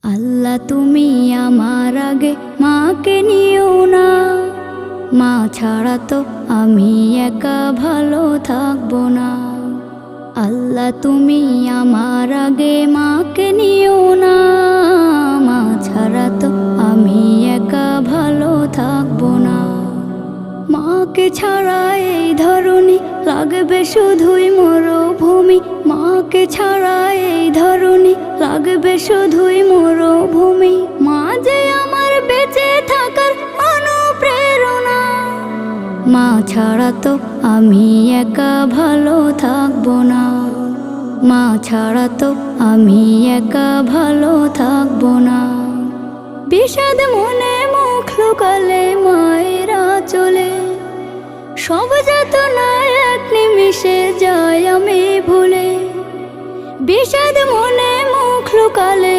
আল্লাহ তুমি আমার আগে মাকে নিও না, মা ছাড়া তো আমি একা ভালো থাকবো না। আল্লাহ তুমি আমার আগে মাকে নিও না, মা ছাড়া তো আমি একা ভালো থাকবো না। মাকে ছাড়া এই ধরনী লাগবে শুধুই মরুভূমি, মাকে ছাড়া এই ধরনী লাগবে শুধুই মরুভূমি। মা যে আমার বেঁচে থাকার অনুপ্রেরণা, মা ছাড়া তো আমি একা ভালো থাকবো না। মা ছাড়া তো আমি একা ভালো থাকবো না। বিষাদ মনে মুখ লুকালে মায়েরা চলে, সব যাতনা এক নিমিষে যায় আমি ভুলে। বিষাদ মনে মুখ লুকালে